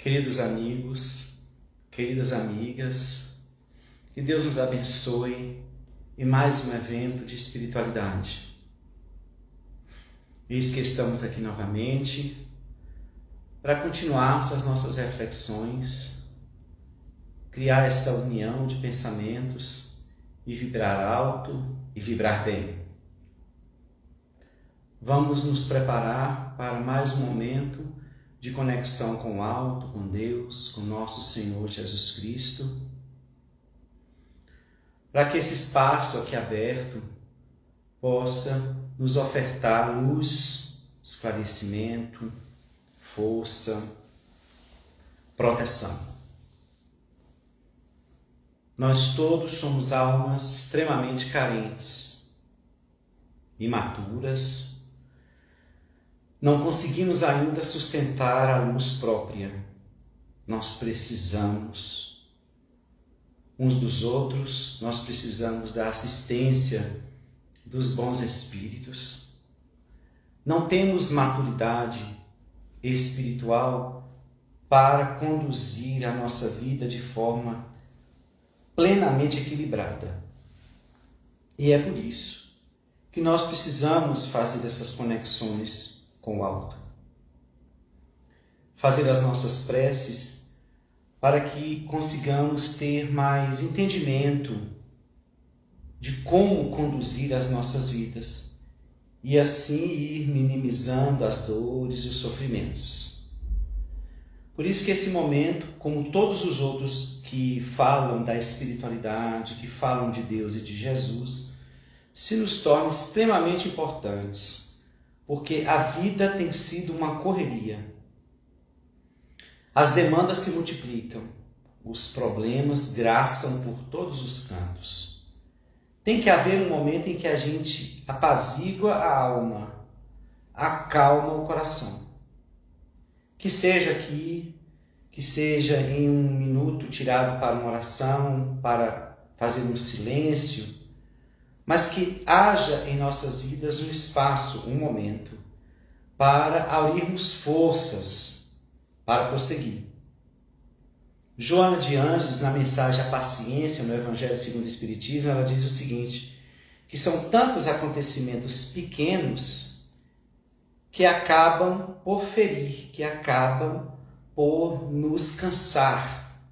Queridos amigos, queridas amigas, que Deus nos abençoe em mais um evento de espiritualidade. Eis que estamos aqui novamente para continuarmos as nossas reflexões, criar essa união de pensamentos e vibrar alto e vibrar bem. Vamos nos preparar para mais um momento de conexão com o alto, com Deus, com nosso Senhor Jesus Cristo, para que esse espaço aqui aberto possa nos ofertar luz, esclarecimento, força, proteção. Nós todos somos almas extremamente carentes, imaturas. Não conseguimos ainda sustentar a luz própria. Nós precisamos uns dos outros, nós precisamos da assistência dos bons espíritos. Não temos maturidade espiritual para conduzir a nossa vida de forma plenamente equilibrada. E é por isso que nós precisamos fazer essas conexões com o alto. Fazer as nossas preces para que consigamos ter mais entendimento de como conduzir as nossas vidas e assim ir minimizando as dores e os sofrimentos. Por isso que esse momento, como todos os outros que falam da espiritualidade, que falam de Deus e de Jesus, se nos torna extremamente importantes. Porque a vida tem sido uma correria. As demandas se multiplicam, os problemas graçam por todos os cantos. Tem que haver um momento em que a gente apazigua a alma, acalma o coração. Que seja aqui, que seja em um minuto tirado para uma oração, para fazer um silêncio, mas que haja em nossas vidas um espaço, um momento, para aurirmos forças para prosseguir. Joana de Ângeles, na mensagem A Paciência, no Evangelho segundo o Espiritismo, ela diz o seguinte, que são tantos acontecimentos pequenos que acabam por ferir, que acabam por nos cansar.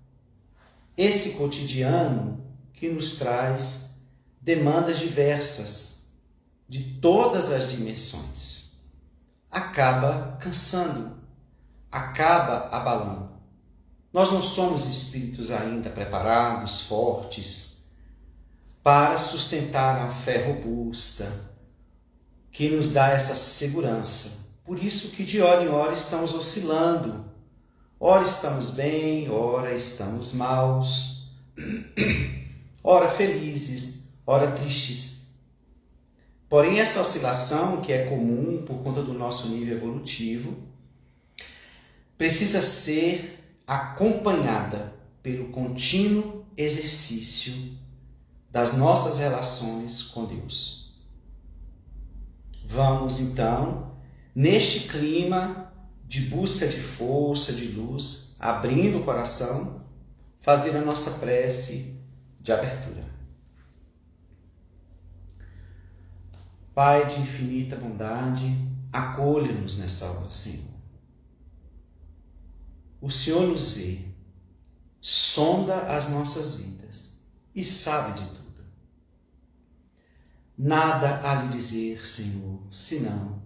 Esse cotidiano que nos traz demandas diversas, de todas as dimensões, acaba cansando, acaba abalando. Nós não somos espíritos ainda preparados, fortes, para sustentar a fé robusta, que nos dá essa segurança. Por isso que de hora em hora estamos oscilando. Ora estamos bem, ora estamos maus, ora felizes, ora tristes. Porém, essa oscilação, que é comum por conta do nosso nível evolutivo, precisa ser acompanhada pelo contínuo exercício das nossas relações com Deus. Vamos, então, neste clima de busca de força, de luz, abrindo o coração, fazer a nossa prece de abertura. Pai de infinita bondade, acolha-nos nessa hora, Senhor. O Senhor nos vê, sonda as nossas vidas e sabe de tudo. Nada há lhe dizer, Senhor, senão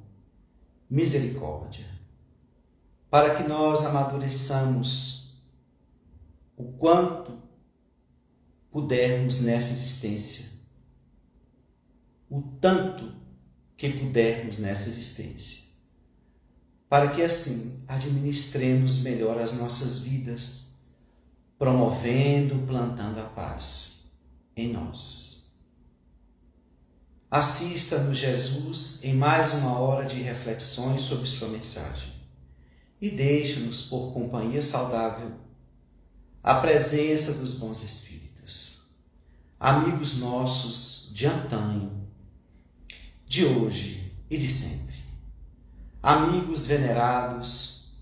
misericórdia, para que nós amadureçamos o quanto pudermos nessa existência, o tanto que pudermos nessa existência, para que assim administremos melhor as nossas vidas, promovendo, plantando a paz em nós. Assista-nos, Jesus, em mais uma hora de reflexões sobre sua mensagem e deixa-nos por companhia saudável a presença dos bons espíritos, amigos nossos de antanho, de hoje e de sempre. Amigos venerados,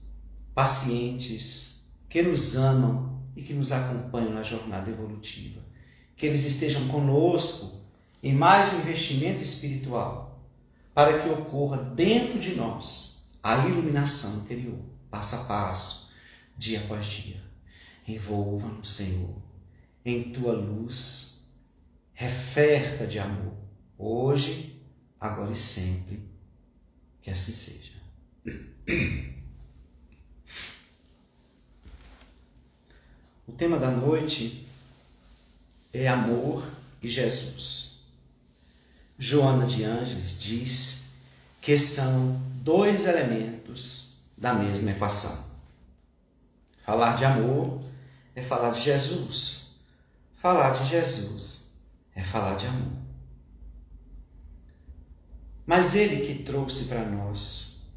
pacientes, que nos amam e que nos acompanham na jornada evolutiva. Que eles estejam conosco em mais um investimento espiritual, para que ocorra dentro de nós a iluminação interior, passo a passo, dia após dia. Envolva-nos, Senhor, em tua luz, referta de amor, hoje, agora e sempre. Que assim seja. O tema da noite é amor e Jesus. Joana de Ângeles diz que são dois elementos da mesma equação. Falar de amor é falar de Jesus. Falar de Jesus é falar de amor. Mas ele que trouxe para nós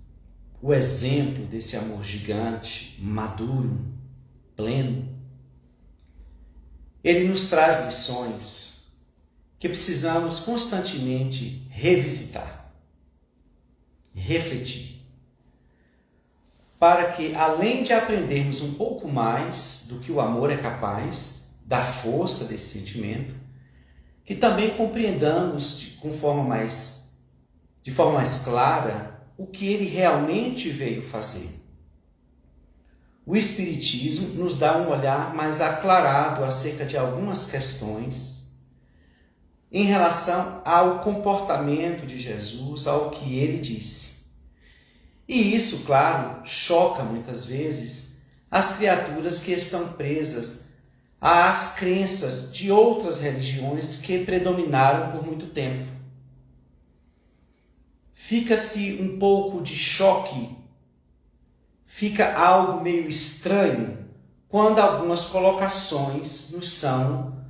o exemplo desse amor gigante, maduro, pleno, ele nos traz lições que precisamos constantemente revisitar, refletir, para que, além de aprendermos um pouco mais do que o amor é capaz, da força desse sentimento, que também compreendamos de forma mais clara o que ele realmente veio fazer. O Espiritismo nos dá um olhar mais aclarado acerca de algumas questões em relação ao comportamento de Jesus, ao que ele disse. E isso, claro, choca muitas vezes as criaturas que estão presas às crenças de outras religiões que predominaram por muito tempo. Fica-se um pouco de choque, fica algo meio estranho quando algumas colocações nos são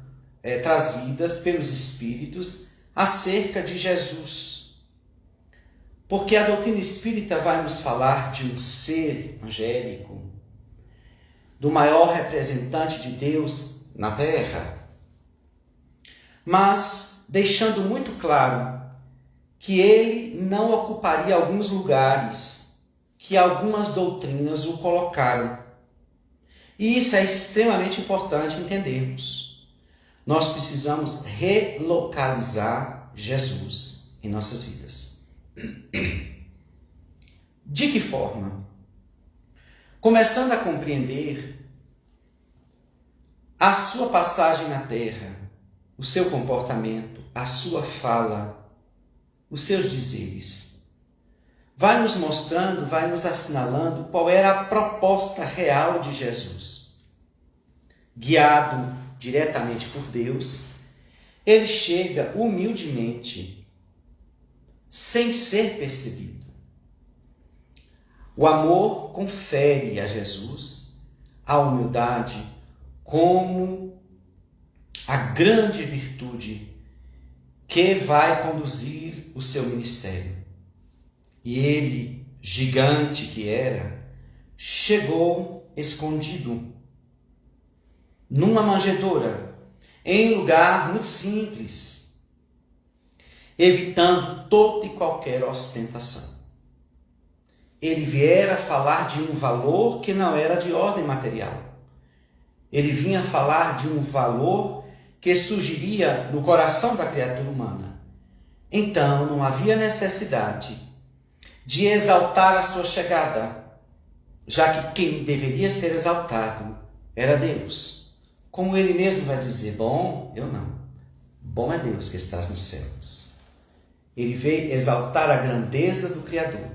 trazidas pelos Espíritos acerca de Jesus. Porque a doutrina espírita vai nos falar de um ser angélico, do maior representante de Deus na Terra, mas deixando muito claro que ele não ocuparia alguns lugares que algumas doutrinas o colocaram. E isso é extremamente importante entendermos. Nós precisamos relocalizar Jesus em nossas vidas. De que forma? Começando a compreender a sua passagem na Terra, o seu comportamento, a sua fala, os seus dizeres. Vai nos mostrando, vai nos assinalando qual era a proposta real de Jesus. Guiado diretamente por Deus, ele chega humildemente, sem ser percebido. O amor confere a Jesus a humildade como a grande virtude que vai conduzir o seu ministério. E ele, gigante que era, chegou escondido numa manjedoura, em lugar muito simples, evitando toda e qualquer ostentação. Ele viera falar de um valor que não era de ordem material. Ele vinha falar de um valor que surgiria no coração da criatura humana. Então, não havia necessidade de exaltar a sua chegada, já que quem deveria ser exaltado era Deus. Como ele mesmo vai dizer, bom, eu não. Bom é Deus que estás nos céus. Ele veio exaltar a grandeza do Criador.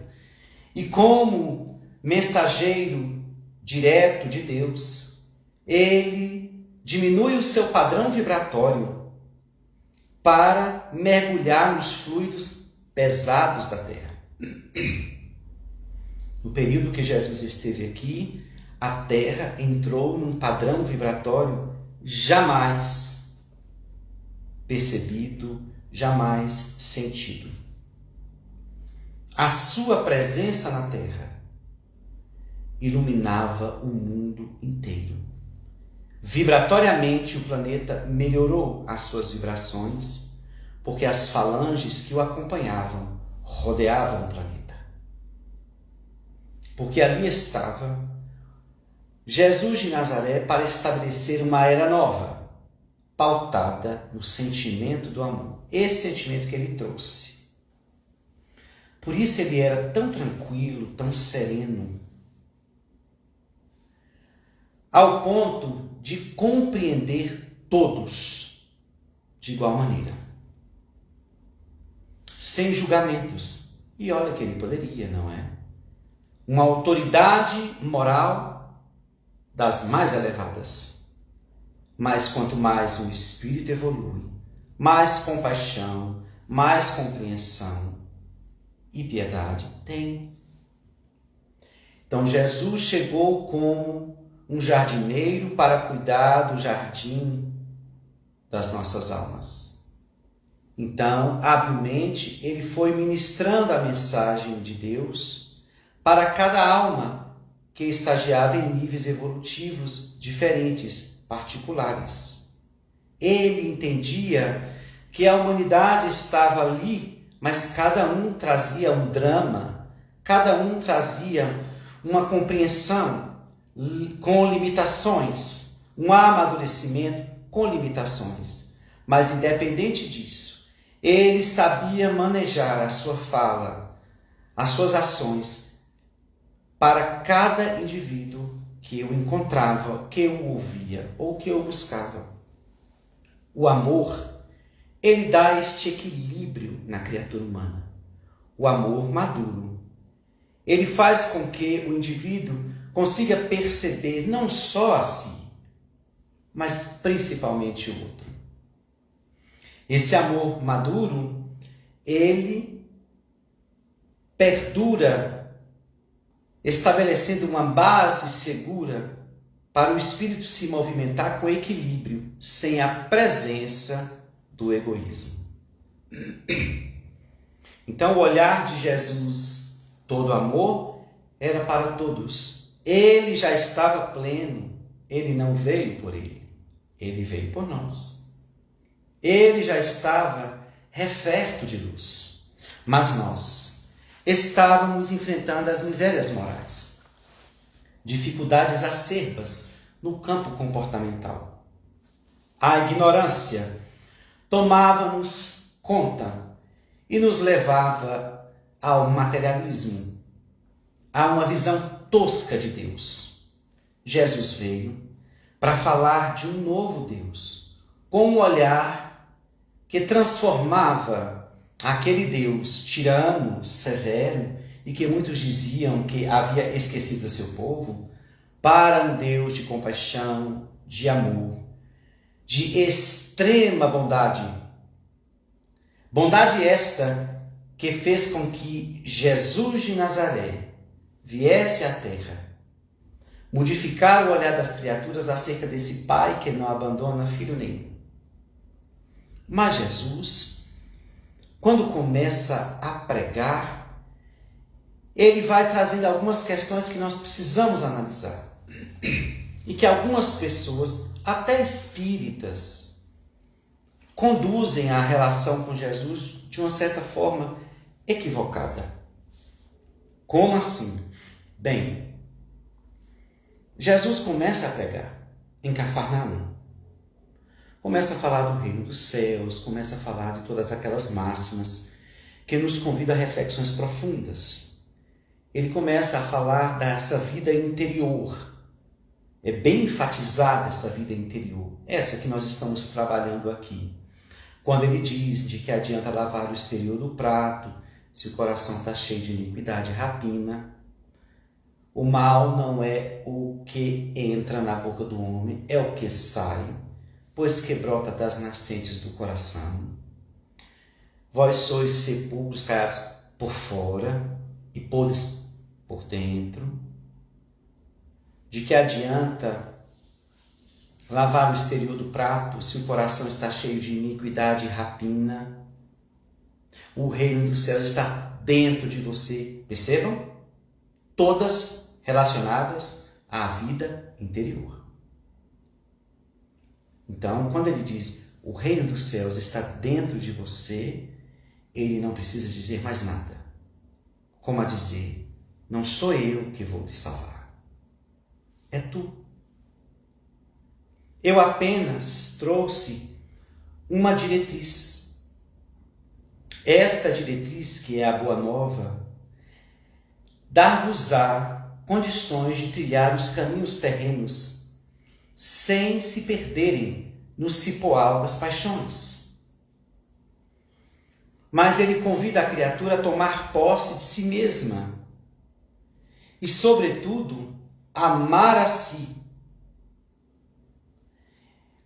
E como mensageiro direto de Deus, ele diminui o seu padrão vibratório para mergulhar nos fluidos pesados da Terra. No período que Jesus esteve aqui, a Terra entrou num padrão vibratório jamais percebido, jamais sentido. A sua presença na Terra iluminava o mundo inteiro. Vibratoriamente, o planeta melhorou as suas vibrações, porque as falanges que o acompanhavam rodeavam o planeta. Porque ali estava Jesus de Nazaré para estabelecer uma era nova, pautada no sentimento do amor. Esse sentimento que ele trouxe. Por isso ele era tão tranquilo, tão sereno, ao ponto de compreender todos de igual maneira, sem julgamentos. E olha que ele poderia, não é? Uma autoridade moral das mais elevadas. Mas quanto mais o espírito evolui, mais compaixão, mais compreensão e piedade tem. Então Jesus chegou como um jardineiro para cuidar do jardim das nossas almas. Então, habilmente, ele foi ministrando a mensagem de Deus para cada alma que estagiava em níveis evolutivos diferentes, particulares. Ele entendia que a humanidade estava ali, mas cada um trazia um drama, cada um trazia uma compreensão com limitações, um amadurecimento com limitações. Mas independente disso, ele sabia manejar a sua fala, as suas ações para cada indivíduo que eu encontrava, que eu ouvia ou que eu buscava. O amor, ele dá este equilíbrio na criatura humana. O amor maduro. Ele faz com que o indivíduo consiga perceber não só a si, mas principalmente o outro. Esse amor maduro, ele perdura, estabelecendo uma base segura para o espírito se movimentar com equilíbrio, sem a presença do egoísmo. Então, o olhar de Jesus, todo amor, era para todos. Ele já estava pleno. Ele não veio por ele. Ele veio por nós. Ele já estava referto de luz. Mas nós estávamos enfrentando as misérias morais, dificuldades acerbas no campo comportamental. A ignorância tomava-nos conta e nos levava ao materialismo, a uma visão tosca de Deus. Jesus veio para falar de um novo Deus, com um olhar que transformava aquele Deus tirano, severo, e que muitos diziam que havia esquecido o seu povo, para um Deus de compaixão, de amor, de extrema bondade. Bondade esta que fez com que Jesus de Nazaré viesse à terra, modificar o olhar das criaturas acerca desse Pai que não abandona filho nenhum. Mas Jesus, quando começa a pregar, ele vai trazendo algumas questões que nós precisamos analisar. E que algumas pessoas, até espíritas, conduzem a relação com Jesus de uma certa forma equivocada. Como assim? Bem, Jesus começa a pregar em Cafarnaum. Começa a falar do reino dos céus, começa a falar de todas aquelas máximas que nos convidam a reflexões profundas. Ele começa a falar dessa vida interior. É bem enfatizada essa vida interior, essa que nós estamos trabalhando aqui. Quando ele diz de que adianta lavar o exterior do prato, se o coração está cheio de iniquidade e rapina. O mal não é o que entra na boca do homem, é o que sai, pois que brota das nascentes do coração. Vós sois sepulcros caiados por fora e podres por dentro. De que adianta lavar o exterior do prato se o coração está cheio de iniquidade e rapina? O reino dos céus está dentro de você. Percebam? Todas relacionadas à vida interior. Então, quando ele diz o reino dos céus está dentro de você, ele não precisa dizer mais nada. Como a dizer, não sou eu que vou te salvar. é tu. Eu apenas trouxe uma diretriz. Esta diretriz, que é a Boa Nova, dar-vos-á condições de trilhar os caminhos terrenos sem se perderem no cipoal das paixões. Mas ele convida a criatura a tomar posse de si mesma e, sobretudo, amar a si.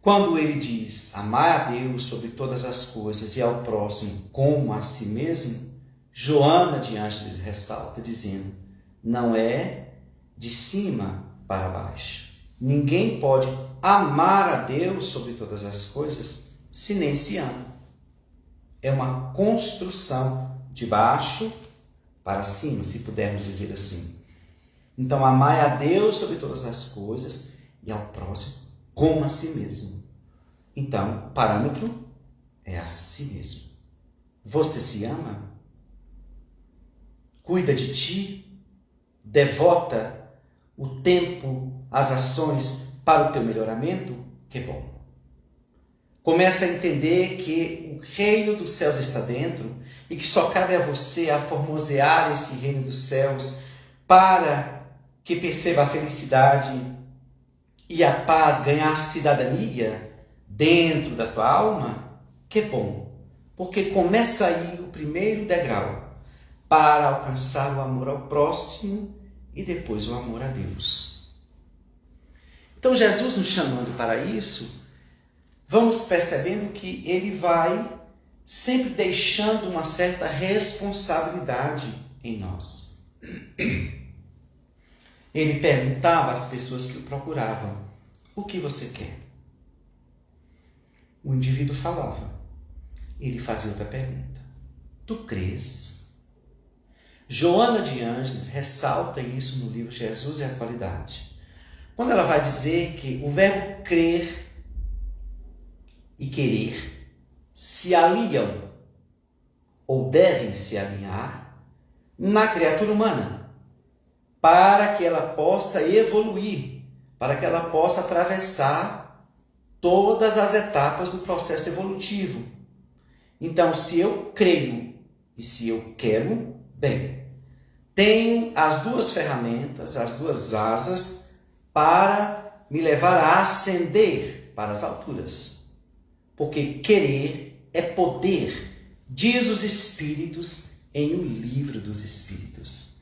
Quando ele diz amar a Deus sobre todas as coisas e ao próximo como a si mesmo, Joana de Ângeles ressalta, dizendo: não é de cima para baixo. Ninguém pode amar a Deus sobre todas as coisas se nem se ama. É uma construção de baixo para cima, se pudermos dizer assim. Então, amai a Deus sobre todas as coisas e ao próximo como a si mesmo. Então, o parâmetro é a si mesmo. Você se ama? Cuida de ti? Devota o tempo, as ações para o teu melhoramento? Que bom. Começa a entender que o reino dos céus está dentro e que só cabe a você a formosear esse reino dos céus para que perceba a felicidade e a paz, ganhar cidadania dentro da tua alma. Que bom, porque começa aí o primeiro degrau para alcançar o amor ao próximo e depois o amor a Deus. Então, Jesus nos chamando para isso, vamos percebendo que ele vai sempre deixando uma certa responsabilidade em nós. Ele perguntava às pessoas que o procuravam: o que você quer? O indivíduo falava. Ele fazia outra pergunta: tu crês? Joana de Ângeles ressalta isso no livro Jesus e a Atualidade, quando ela vai dizer que o verbo crer e querer se aliam ou devem se alinhar na criatura humana para que ela possa evoluir, para que ela possa atravessar todas as etapas do processo evolutivo. Então, se eu creio e se eu quero, bem, tenho as duas ferramentas, as duas asas para me levar a ascender para as alturas. Porque querer é poder, diz os Espíritos em O Livro dos Espíritos.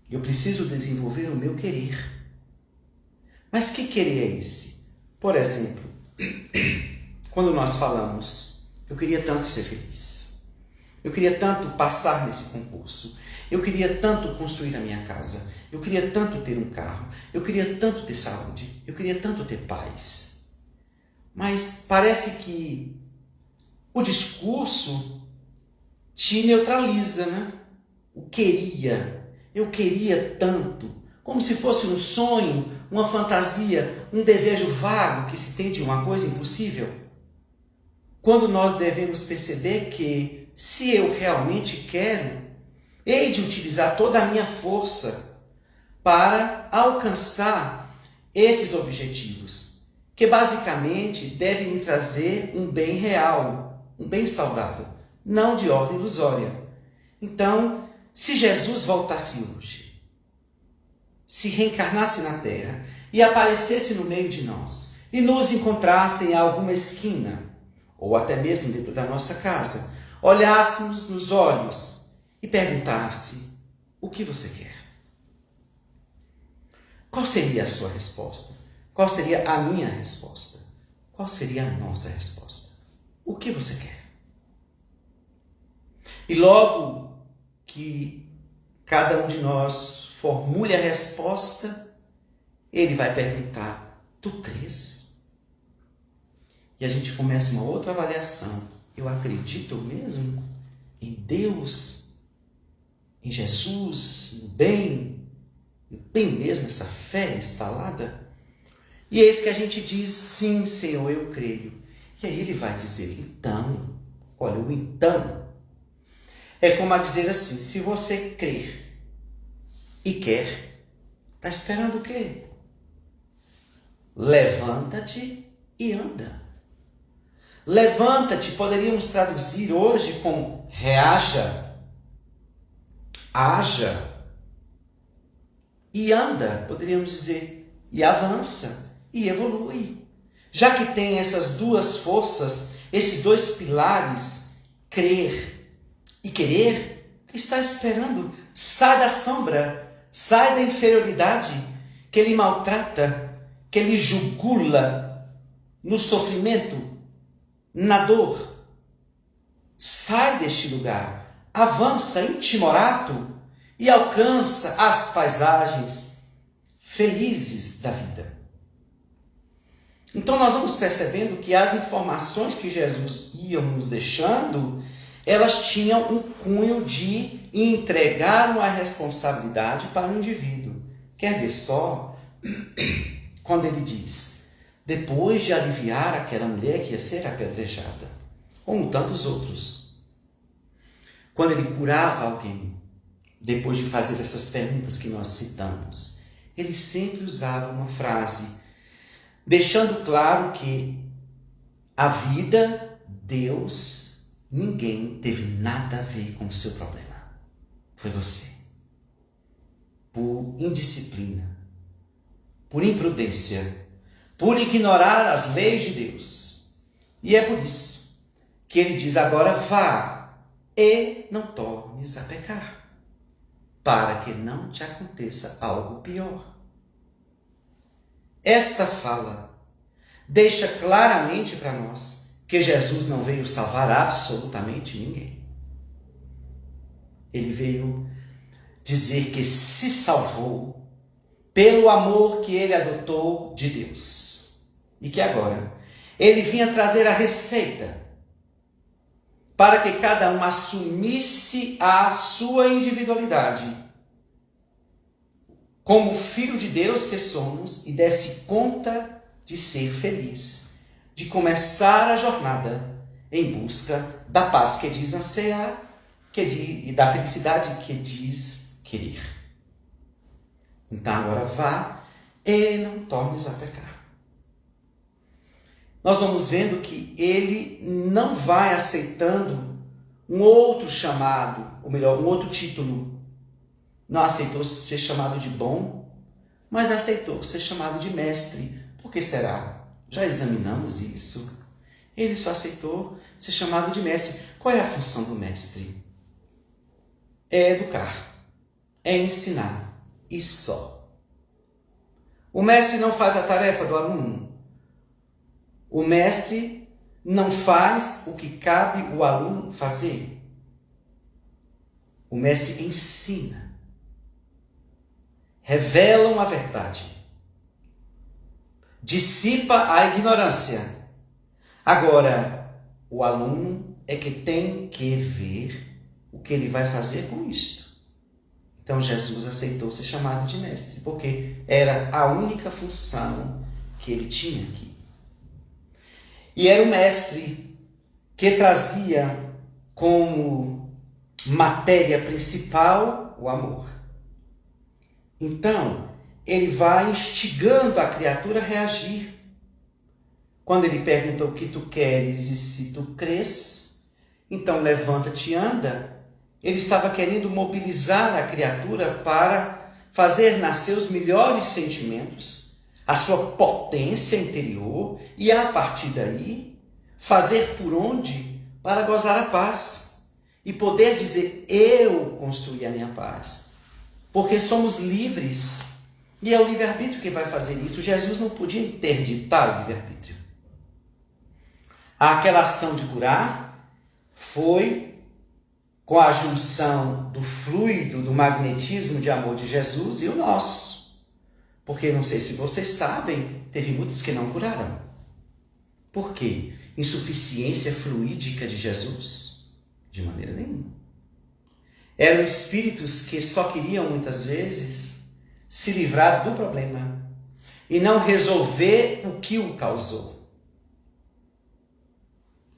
Eu preciso desenvolver o meu querer. Mas que querer é esse? Por exemplo, quando nós falamos: eu queria tanto ser feliz, eu queria tanto passar nesse concurso, eu queria tanto construir a minha casa, eu queria tanto ter um carro, eu queria tanto ter saúde, eu queria tanto ter paz. Mas parece que o discurso te neutraliza, né? O queria, eu queria tanto, como se fosse um sonho, uma fantasia, um desejo vago que se tem de uma coisa impossível. Quando nós devemos perceber que, se eu realmente quero, hei de utilizar toda a minha força para alcançar esses objetivos, que basicamente devem me trazer um bem real, um bem saudável, não de ordem ilusória. Então, se Jesus voltasse hoje, se reencarnasse na Terra e aparecesse no meio de nós e nos encontrasse em alguma esquina, ou até mesmo dentro da nossa casa, olhássemos nos olhos e perguntasse: o que você quer? Qual seria a sua resposta? Qual seria a minha resposta? Qual seria a nossa resposta? O que você quer? E logo que cada um de nós formule a resposta, ele vai perguntar: tu crês? E a gente começa uma outra avaliação. Eu acredito mesmo em Deus, em Jesus, no bem? Eu tenho mesmo essa fé instalada? E eis que a gente diz: sim, Senhor, eu creio. E aí ele vai dizer: então, olha, o então é como a dizer assim: se você crer e quer, está esperando o quê? levanta-te e anda. Levanta-te, poderíamos traduzir hoje como reaja, haja e anda, poderíamos dizer, e avança e evolui. Já que tem essas duas forças, esses dois pilares, crer e querer, o que está esperando? Sai da sombra, sai da inferioridade que ele maltrata, que ele jugula no sofrimento, na dor. Sai deste lugar, avança intimorato e alcança as paisagens felizes da vida. Então nós vamos percebendo que as informações que Jesus ia nos deixando, elas tinham um cunho de entregar uma responsabilidade para o indivíduo. Quer ver só? Quando ele diz, depois de aliviar aquela mulher que ia ser apedrejada, como tantos outros, quando ele curava alguém, depois de fazer essas perguntas que nós citamos, ele sempre usava uma frase, deixando claro que a vida, Deus, ninguém teve nada a ver com o seu problema. Foi você. Por indisciplina, por imprudência, por ignorar as leis de Deus. E é por isso que ele diz, agora vá e não tornes a pecar, para que não te aconteça algo pior. Esta fala deixa claramente para nós que Jesus não veio salvar absolutamente ninguém. Ele veio dizer que se salvou pelo amor que ele adotou de Deus. E que agora ele vinha trazer a receita para que cada um assumisse a sua individualidade como filho de Deus que somos e desse conta de ser feliz, de começar a jornada em busca da paz que diz ansiar e da felicidade que diz querer. Então agora vá e não tornes a pecar. Nós vamos vendo que ele não vai aceitando um outro chamado, ou melhor, um outro título. Não aceitou ser chamado de bom, mas aceitou ser chamado de mestre. Por que será? Já examinamos isso. Ele só aceitou ser chamado de mestre. Qual é a função do mestre? É educar, é ensinar e só. O mestre não faz a tarefa do aluno. O mestre não faz o que cabe o aluno fazer. O mestre ensina. Revelam a verdade, dissipa a ignorância. Agora, o aluno é que tem que ver o que ele vai fazer com isto. Então, Jesus aceitou ser chamado de mestre, porque era a única função que ele tinha aqui. E era o mestre que trazia como matéria principal o amor. Então, ele vai instigando a criatura a reagir. Quando ele pergunta o que tu queres e se tu crês, então levanta-te e anda. Ele estava querendo mobilizar a criatura para fazer nascer os melhores sentimentos, a sua potência interior e, a partir daí, fazer por onde para gozar a paz e poder dizer, eu construí a minha paz. Porque somos livres e é o livre-arbítrio que vai fazer isso. Jesus não podia interditar o livre-arbítrio. Aquela ação de curar foi com a junção do fluido, do magnetismo de amor de Jesus e o nosso. Porque, não sei se vocês sabem, teve muitos que não curaram. Por quê? Insuficiência fluídica de Jesus? De maneira nenhuma. Eram espíritos que só queriam, muitas vezes, se livrar do problema e não resolver o que o causou.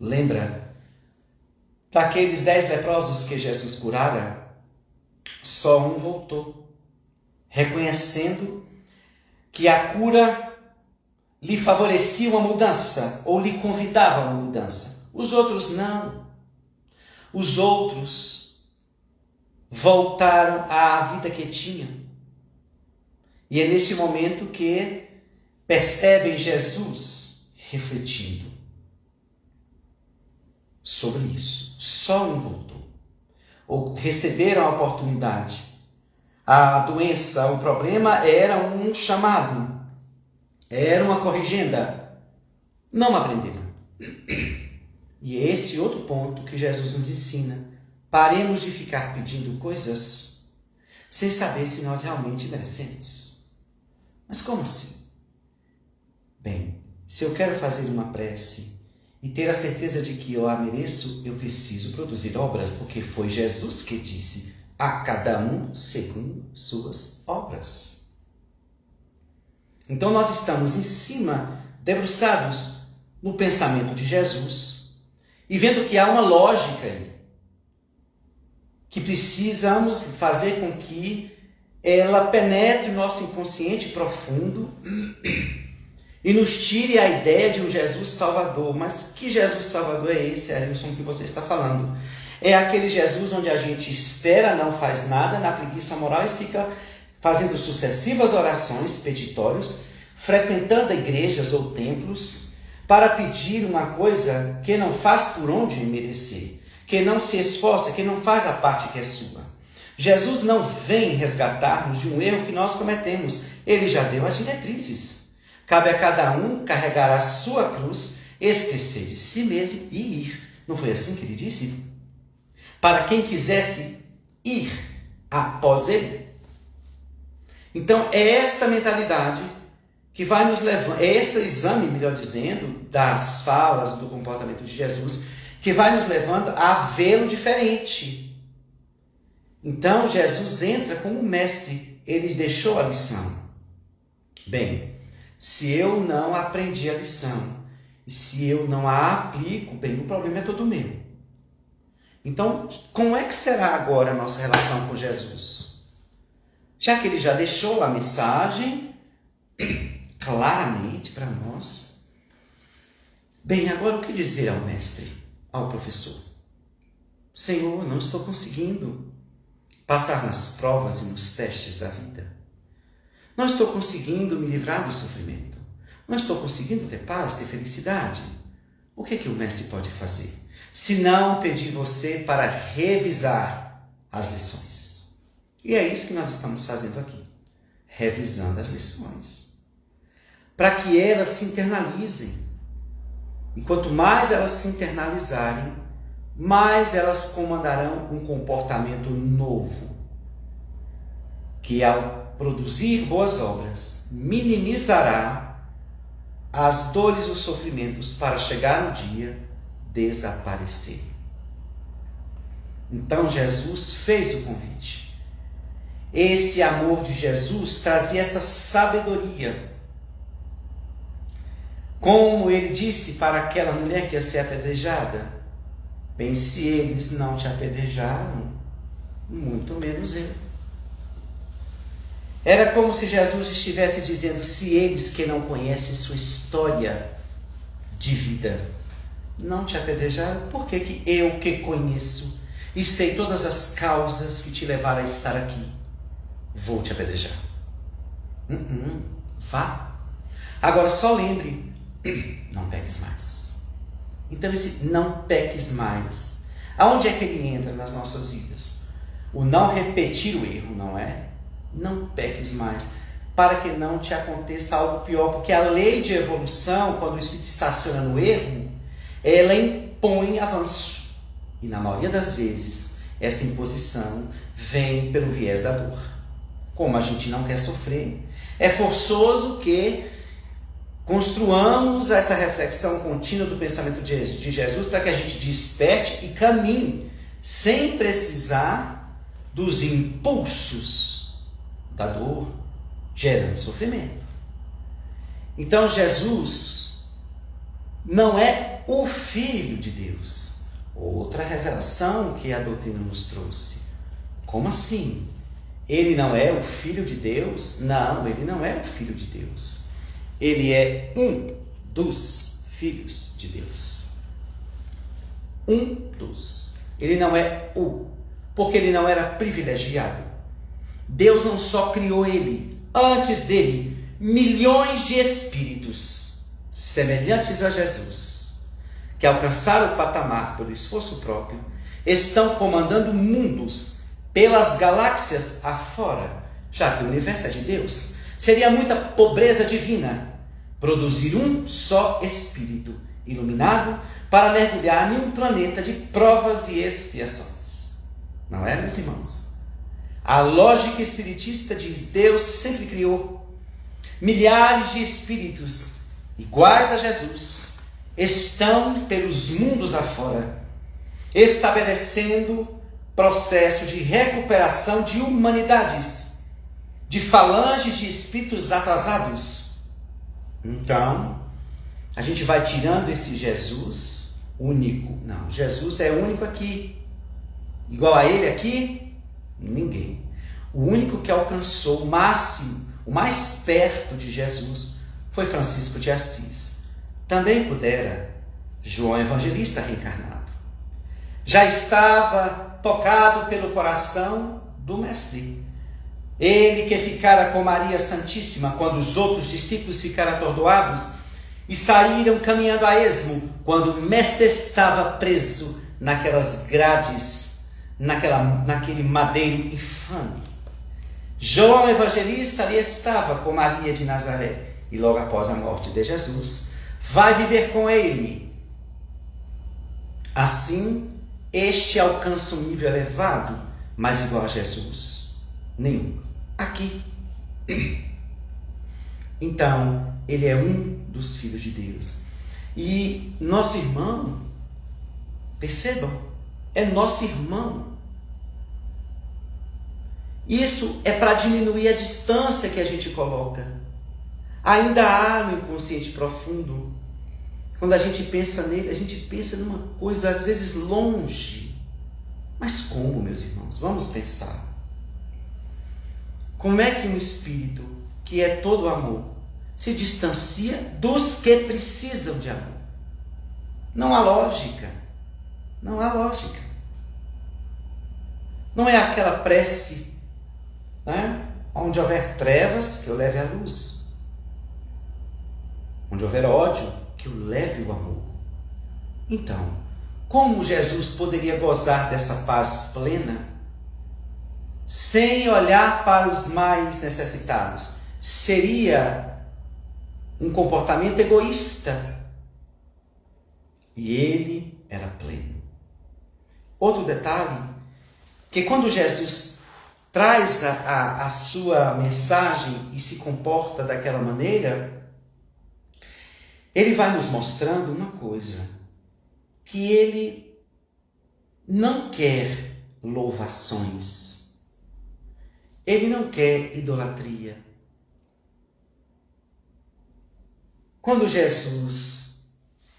Lembra daqueles 10 leprosos que Jesus curara? Só um voltou, reconhecendo que a cura lhe favorecia uma mudança ou lhe convidava a uma mudança. Os outros não. Os outros voltaram à vida que tinham. E é neste momento que percebem Jesus refletindo sobre isso. Só um voltou. Ou receberam a oportunidade. A doença, o problema era um chamado. Era uma corrigenda. Não aprenderam. E é esse outro ponto que Jesus nos ensina. Paremos de ficar pedindo coisas sem saber se nós realmente merecemos. Mas como assim? Bem, se eu quero fazer uma prece e ter a certeza de que eu a mereço, eu preciso produzir obras, porque foi Jesus que disse: a cada um segundo suas obras. Então nós estamos em cima, debruçados no pensamento de Jesus e vendo que há uma lógica aí, que precisamos fazer com que ela penetre o nosso inconsciente profundo e nos tire a ideia de um Jesus Salvador. Mas que Jesus Salvador é esse, Arilson, que você está falando? É aquele Jesus onde a gente espera, não faz nada, na preguiça moral e fica fazendo sucessivas orações, petitórios, frequentando igrejas ou templos para pedir uma coisa que não faz por onde merecer, que não se esforça, que não faz a parte que é sua. Jesus não vem resgatar-nos de um erro que nós cometemos. Ele já deu as diretrizes. Cabe a cada um carregar a sua cruz, esquecer de si mesmo e ir. Não foi assim que ele disse? Para quem quisesse ir após ele. Então, é esta mentalidade que vai nos levando, é esse exame, melhor dizendo, das falas, do comportamento de Jesus, que vai nos levando a vê-lo diferente. Então, Jesus entra como mestre, ele deixou a lição. Bem, se eu não aprendi a lição, e se eu não a aplico, bem, o problema é todo meu. Então, como é que será agora a nossa relação com Jesus? Já que ele já deixou a mensagem claramente para nós. Bem, agora o que dizer ao mestre, ao professor? Senhor, não estou conseguindo passar nas provas e nos testes da vida. Não estou conseguindo me livrar do sofrimento. Não estou conseguindo ter paz, ter felicidade. O que é que o mestre pode fazer? Se não pedir você para revisar as lições. E é isso que nós estamos fazendo aqui. Revisando as lições. Para que elas se internalizem. E quanto mais elas se internalizarem, mais elas comandarão um comportamento novo. Que ao produzir boas obras, minimizará as dores e os sofrimentos para chegar no dia desaparecer. Então Jesus fez o convite. Esse amor de Jesus trazia essa sabedoria. Como ele disse para aquela mulher que ia ser apedrejada: bem, se eles não te apedrejaram, muito menos eu. Era como se Jesus estivesse dizendo: se eles que não conhecem sua história de vida não te apedrejaram, por que que eu que conheço e sei todas as causas que te levaram a estar aqui, vou te apedrejar? Vá. Agora só lembre, não peques mais. Então esse não peques mais, aonde é que ele entra nas nossas vidas? O não repetir o erro, não é? Não peques mais, para que não te aconteça algo pior, porque a lei de evolução, quando o espírito estaciona no erro, ela impõe avanço. E na maioria das vezes, esta imposição vem pelo viés da dor. Como a gente não quer sofrer, é forçoso que construamos essa reflexão contínua do pensamento de Jesus para que a gente desperte e caminhe, sem precisar dos impulsos da dor, gerando sofrimento. Então Jesus não é o Filho de Deus. Outra revelação que a doutrina nos trouxe. Como assim? Ele não é o Filho de Deus? Não, ele não é o Filho de Deus. Ele é um dos filhos de Deus. Um dos. Ele não é o, porque ele não era privilegiado. Deus não só criou ele, antes dele, milhões de espíritos semelhantes a Jesus, que alcançaram o patamar pelo esforço próprio, estão comandando mundos pelas galáxias afora, já que o universo é de Deus. Seria muita pobreza divina produzir um só espírito iluminado para mergulhar em um planeta de provas e expiações. Não é, meus irmãos? A lógica espiritista diz: Deus sempre criou milhares de espíritos iguais a Jesus, estão pelos mundos afora, estabelecendo processo de recuperação de humanidades, de falanges de espíritos atrasados. Então, a gente vai tirando esse Jesus único. Não, Jesus é único aqui. Igual a ele aqui, ninguém. O único que alcançou o máximo, o mais perto de Jesus, foi Francisco de Assis. Também pudera João Evangelista reencarnado. Já estava tocado pelo coração do Mestre. Ele que ficara com Maria Santíssima quando os outros discípulos ficaram atordoados e saíram caminhando a esmo, quando o Mestre estava preso naquelas grades, naquele madeiro infame. João Evangelista ali estava com Maria de Nazaré e logo após a morte de Jesus, vai viver com ele. Assim, este alcança um nível elevado, mas igual a Jesus? Nenhum. Aqui. Então, ele é um dos filhos de Deus. E nosso irmão, percebam, é nosso irmão. Isso é para diminuir a distância que a gente coloca. Ainda há no inconsciente profundo. Quando a gente pensa nele, a gente pensa numa coisa às vezes longe. Mas como, meus irmãos? Vamos pensar. Como é que um espírito que é todo amor se distancia dos que precisam de amor? Não há lógica. Não há lógica. Não é aquela prece, né? Onde houver trevas, que eu leve a luz. Onde houver ódio, que eu leve o amor. Então, como Jesus poderia gozar dessa paz plena sem olhar para os mais necessitados? Seria um comportamento egoísta. E ele era pleno. Outro detalhe, que quando Jesus traz a sua mensagem e se comporta daquela maneira, ele vai nos mostrando uma coisa, que ele não quer louvações, ele não quer idolatria. Quando Jesus,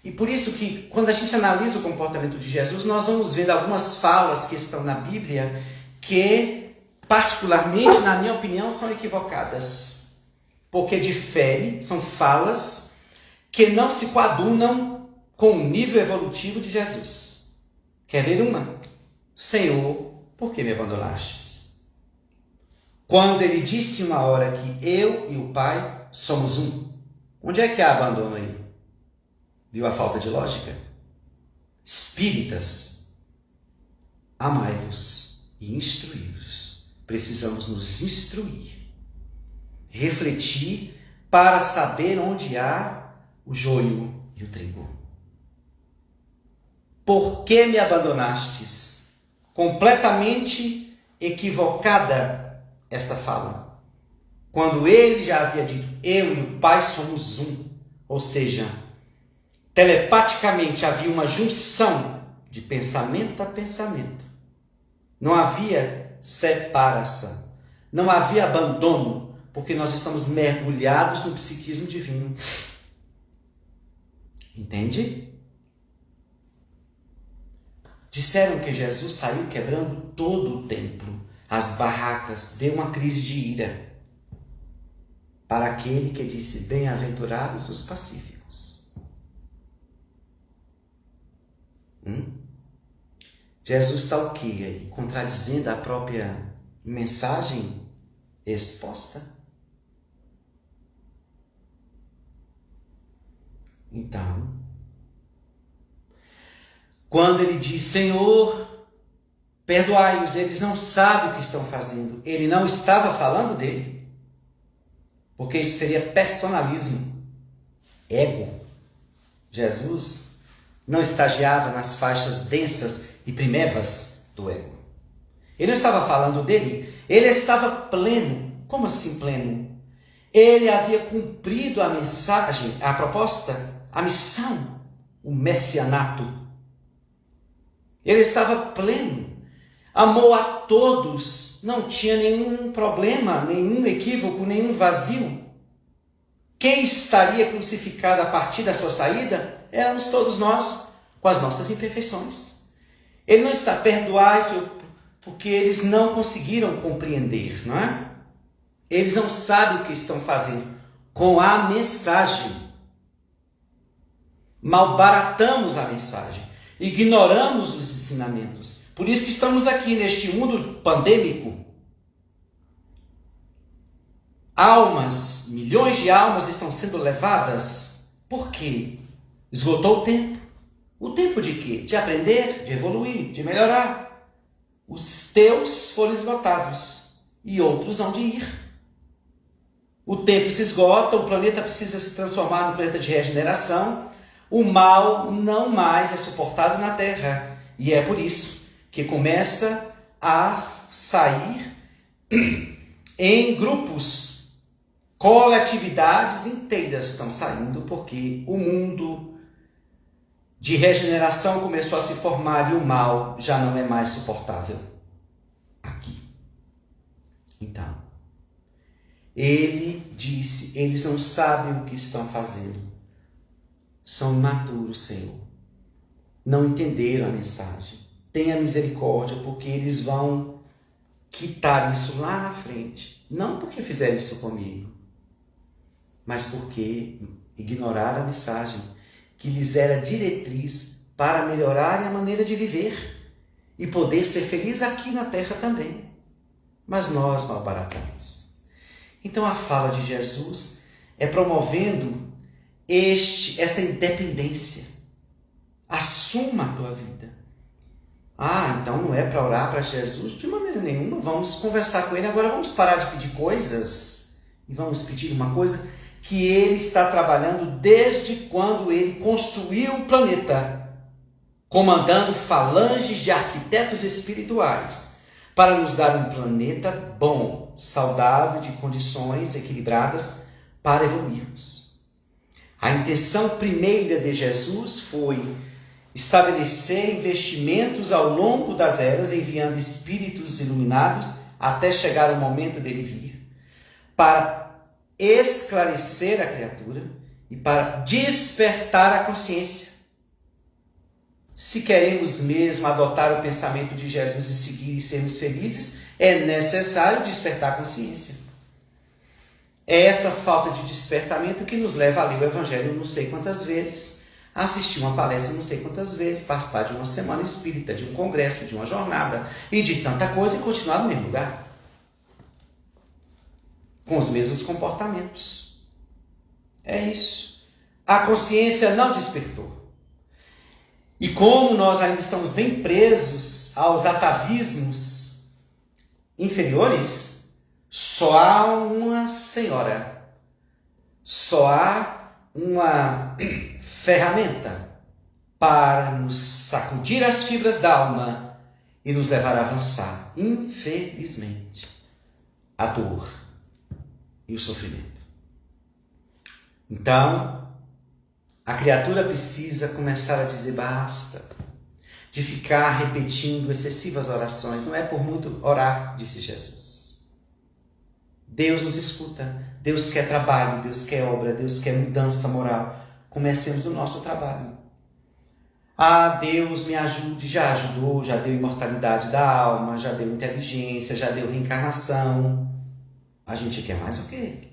e por isso que quando a gente analisa o comportamento de Jesus, nós vamos vendo algumas falas que estão na Bíblia que, particularmente, na minha opinião, são equivocadas, porque diferem, são falas que não se coadunam com o nível evolutivo de Jesus. Quer ver uma? Senhor, por que me abandonastes? Quando ele disse uma hora que eu e o Pai somos um, onde é que há abandono aí? Viu a falta de lógica? Espíritas, amai-vos e instruí-vos. Precisamos nos instruir, refletir para saber onde há o joio e o trigo. Por que me abandonastes? Completamente equivocada esta fala. Quando ele já havia dito, eu e o Pai somos um. Ou seja, telepaticamente havia uma junção de pensamento a pensamento. Não havia separação. Não havia abandono, porque nós estamos mergulhados no psiquismo divino. Entende? Disseram que Jesus saiu quebrando todo o templo, as barracas, deu uma crise de ira. para aquele que disse: bem-aventurados os pacíficos. Jesus está o quê aí? Contradizendo a própria mensagem exposta? Então, quando ele diz: Senhor, perdoai-os, eles não sabem o que estão fazendo, ele não estava falando dele, porque isso seria personalismo, ego. Jesus não estagiava nas faixas densas e primevas do ego. Ele não estava falando dele, ele estava pleno. Como assim pleno? Ele havia cumprido a mensagem, a proposta, a missão, o messianato. Ele estava pleno, amou a todos, não tinha nenhum problema, nenhum equívoco, nenhum vazio. Quem estaria crucificado a partir da sua saída? Éramos todos nós, com as nossas imperfeições. Ele não está perdoado porque eles não conseguiram compreender, não é? Eles não sabem o que estão fazendo com a mensagem. Malbaratamos a mensagem, ignoramos os ensinamentos. Por isso que estamos aqui neste mundo pandêmico. Almas, milhões de almas estão sendo levadas. Por quê? Esgotou o tempo. O tempo de quê? De aprender, de evoluir, de melhorar. Os teus foram esgotados e outros hão de ir. O tempo se esgota, o planeta precisa se transformar num planeta de regeneração. O mal não mais é suportado na Terra. E é por isso que começa a sair em grupos, coletividades inteiras estão saindo, porque o mundo de regeneração começou a se formar e o mal já não é mais suportável aqui. Então, ele disse: eles não sabem o que estão fazendo. São imaturos, Senhor. Não entenderam a mensagem. Tenha misericórdia, porque eles vão quitar isso lá na frente. Não porque fizeram isso comigo, mas porque ignoraram a mensagem que lhes era diretriz para melhorarem a maneira de viver e poder ser feliz aqui na terra também. Mas nós malbaratamos. Então a fala de Jesus é promovendo esta independência. Assuma a tua vida. Então não é para orar para Jesus? De maneira nenhuma. Vamos conversar com ele. Agora vamos parar de pedir coisas e vamos pedir uma coisa que ele está trabalhando desde quando ele construiu o planeta, comandando falanges de arquitetos espirituais para nos dar um planeta bom, saudável, de condições equilibradas para evoluirmos. A intenção primeira de Jesus foi estabelecer investimentos ao longo das eras, enviando espíritos iluminados até chegar o momento dele vir, para esclarecer a criatura e para despertar a consciência. Se queremos mesmo adotar o pensamento de Jesus e seguir e sermos felizes, é necessário despertar a consciência. É essa falta de despertamento que nos leva a ler o Evangelho não sei quantas vezes, a assistir uma palestra não sei quantas vezes, participar de uma semana espírita, de um congresso, de uma jornada e de tanta coisa e continuar no mesmo lugar, com os mesmos comportamentos. É isso. A consciência não despertou. E como nós ainda estamos bem presos aos atavismos inferiores, só há uma senhora, só há uma ferramenta para nos sacudir as fibras da alma e nos levar a avançar. Infelizmente, a dor e o sofrimento. Então, a criatura precisa começar a dizer basta, de ficar repetindo excessivas orações. Não é por muito orar, disse Jesus. Deus nos escuta, Deus quer trabalho, Deus quer obra, Deus quer mudança moral. Comecemos o nosso trabalho. Deus me ajude, já ajudou, já deu imortalidade da alma, já deu inteligência, já deu reencarnação. A gente quer mais o quê?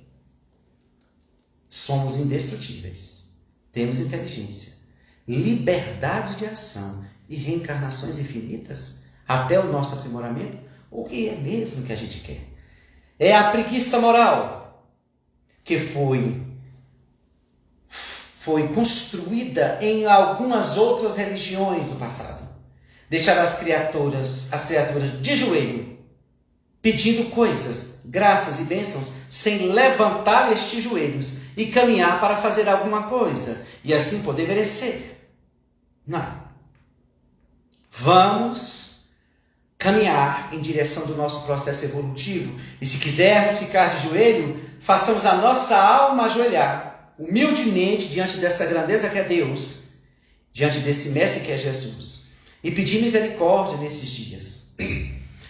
somos indestrutíveis, temos inteligência, liberdade de ação e reencarnações infinitas até o nosso aprimoramento, o que é mesmo que a gente quer? É a preguiça moral que foi construída em algumas outras religiões do passado. Deixar as criaturas de joelho, pedindo coisas, graças e bênçãos, sem levantar estes joelhos e caminhar para fazer alguma coisa e assim poder merecer. Não. Vamos caminhar em direção do nosso processo evolutivo e se quisermos ficar de joelho, façamos a nossa alma ajoelhar humildemente diante dessa grandeza que é Deus, diante desse mestre que é Jesus, e pedir misericórdia nesses dias.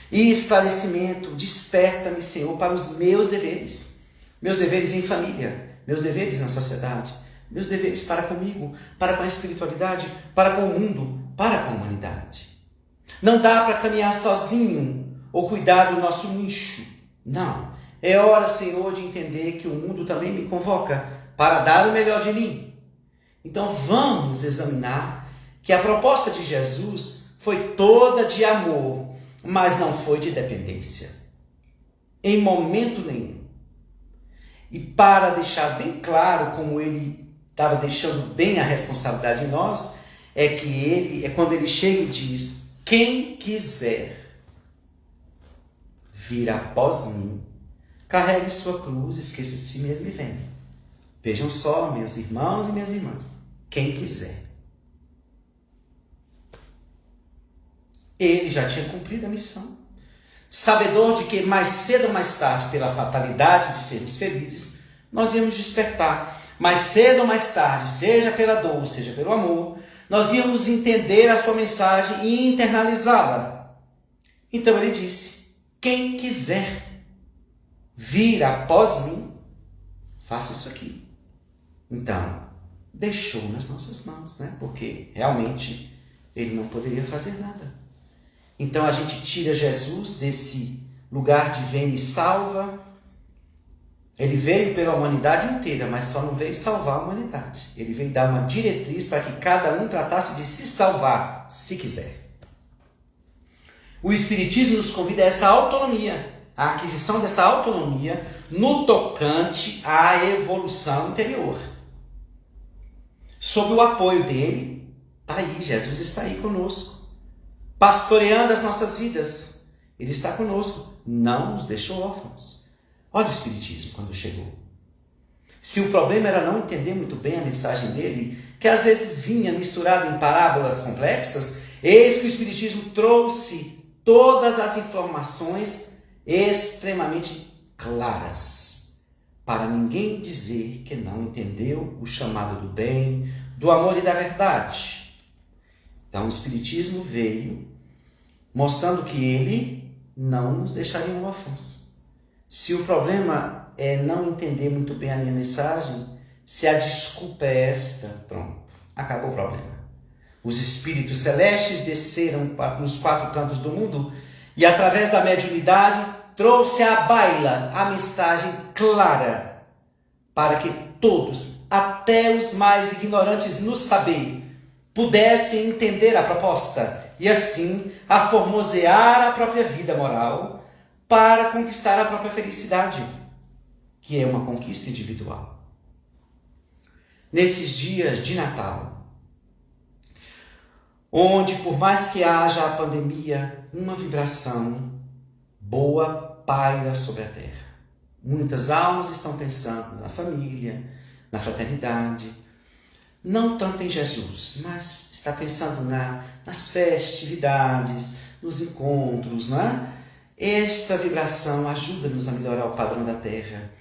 E esclarecimento, desperta-me, Senhor, para os meus deveres em família, meus deveres na sociedade, meus deveres para comigo, para com a espiritualidade, para com o mundo, para com a humanidade. Não dá para caminhar sozinho ou cuidar do nosso nicho. Não. É hora, Senhor, de entender que o mundo também me convoca para dar o melhor de mim. Então vamos examinar que a proposta de Jesus foi toda de amor, mas não foi de dependência. Em momento nenhum. E para deixar bem claro como ele estava deixando bem a responsabilidade em nós, é quando ele chega e diz: quem quiser vir após mim, carregue sua cruz, esqueça de si mesmo e venha. Vejam só, meus irmãos e minhas irmãs, quem quiser. Ele já tinha cumprido a missão. Sabedor de que mais cedo ou mais tarde, pela fatalidade de sermos felizes, nós íamos despertar. Mais cedo ou mais tarde, seja pela dor, seja pelo amor, nós íamos entender a sua mensagem e internalizá-la. Então ele disse: quem quiser vir após mim, faça isso aqui. Então, deixou nas nossas mãos, né? Porque realmente ele não poderia fazer nada. Então a gente tira Jesus desse lugar de vem e salva. Ele veio pela humanidade inteira, mas só não veio salvar a humanidade. Ele veio dar uma diretriz para que cada um tratasse de se salvar, se quiser. O Espiritismo nos convida a essa autonomia, a aquisição dessa autonomia no tocante à evolução interior. Sob o apoio dele, está aí, Jesus está aí conosco, pastoreando as nossas vidas. Ele está conosco, não nos deixou órfãos. Olha o Espiritismo quando chegou. Se o problema era não entender muito bem a mensagem dele, que às vezes vinha misturado em parábolas complexas, eis que o Espiritismo trouxe todas as informações extremamente claras, para ninguém dizer que não entendeu o chamado do bem, do amor e da verdade. Então o Espiritismo veio mostrando que ele não nos deixaria órfãos. Se o problema é não entender muito bem a minha mensagem, se a desculpa é esta, pronto, acabou o problema. Os espíritos celestes desceram nos 4 cantos do mundo e através da mediunidade trouxe à baila a mensagem clara para que todos, até os mais ignorantes no saber, pudessem entender a proposta e assim aformosear a própria vida moral para conquistar a própria felicidade, que é uma conquista individual. Nesses dias de Natal, onde por mais que haja a pandemia, uma vibração boa paira sobre a terra. Muitas almas estão pensando na família, na fraternidade, não tanto em Jesus, mas está pensando nas festividades, nos encontros, não é? Esta vibração ajuda-nos a melhorar o padrão da terra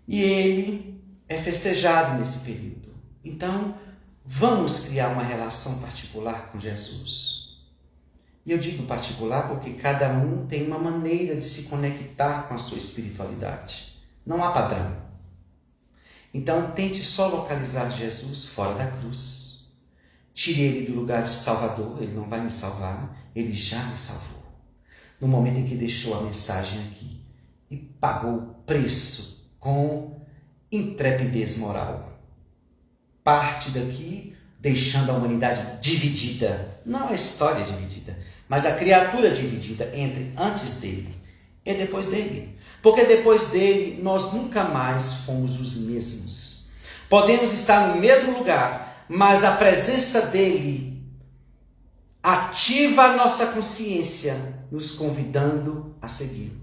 e ele é festejado nesse período. Então, vamos criar uma relação particular com Jesus. E eu digo particular porque cada um tem uma maneira de se conectar com a sua espiritualidade. Não há padrão. Então, tente só localizar Jesus fora da cruz. Tire ele do lugar de salvador, ele não vai me salvar, ele já me salvou. No momento em que deixou a mensagem aqui e pagou o preço com intrepidez moral. Parte daqui deixando a humanidade dividida, não a história dividida, mas a criatura dividida entre antes dele e depois dele. Porque depois dele nós nunca mais fomos os mesmos. Podemos estar no mesmo lugar, mas a presença dele ativa a nossa consciência, nos convidando a segui-lo.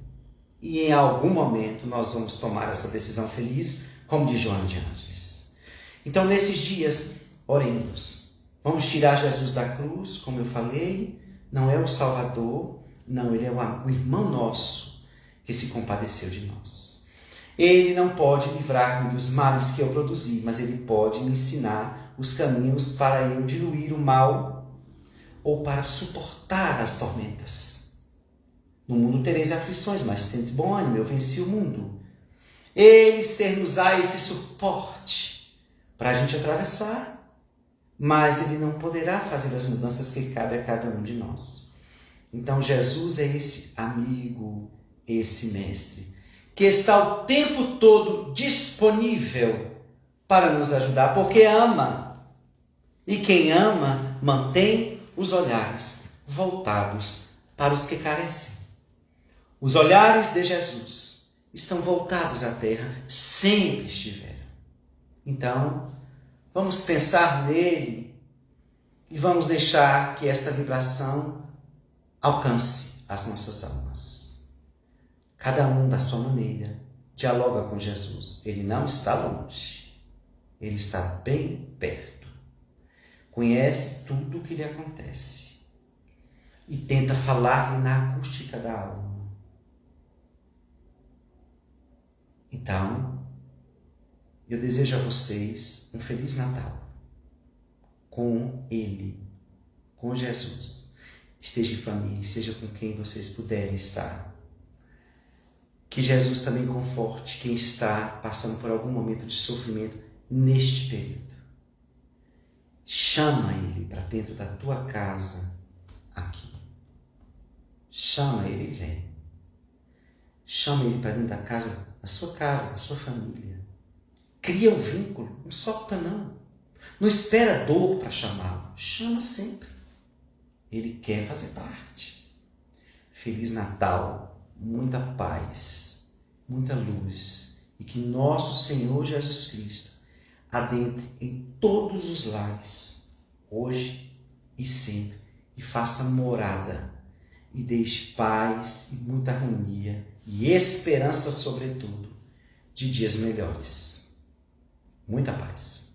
E em algum momento nós vamos tomar essa decisão feliz, como diz Joana de Ângeles. Então, nesses dias, oremos. Vamos tirar Jesus da cruz, como eu falei. Não é o Salvador, não, ele é o irmão nosso que se compadeceu de nós. Ele não pode livrar-me dos males que eu produzi, mas ele pode me ensinar os caminhos para eu diluir o mal ou para suportar as tormentas. No mundo tereis aflições, mas tendes bom ânimo, eu venci o mundo. Ele ser-nos-á esse suporte para a gente atravessar, mas ele não poderá fazer as mudanças que cabe a cada um de nós. Então Jesus é esse amigo, esse mestre, que está o tempo todo disponível para nos ajudar, porque ama. E quem ama mantém os olhares voltados para os que carecem. Os olhares de Jesus estão voltados à terra, sempre estiveram. Então, vamos pensar nele e vamos deixar que esta vibração alcance as nossas almas. Cada um da sua maneira dialoga com Jesus. Ele não está longe, ele está bem perto. Conhece tudo o que lhe acontece e tenta falar-lhe na acústica da alma. Então, eu desejo a vocês um Feliz Natal com Ele, com Jesus. Esteja em família, seja com quem vocês puderem estar. Que Jesus também conforte quem está passando por algum momento de sofrimento neste período. Chama Ele para dentro da tua casa aqui. Chama Ele e vem. Chama Ele para dentro da casa, da sua casa, da sua família. Cria um vínculo, não solta não. Não espera dor para chamá-lo. Chama sempre. Ele quer fazer parte. Feliz Natal, muita paz, muita luz. E que nosso Senhor Jesus Cristo adentre em todos os lares, hoje e sempre, e faça morada. E deixe paz e muita harmonia e esperança, sobretudo, de dias melhores. Muita paz.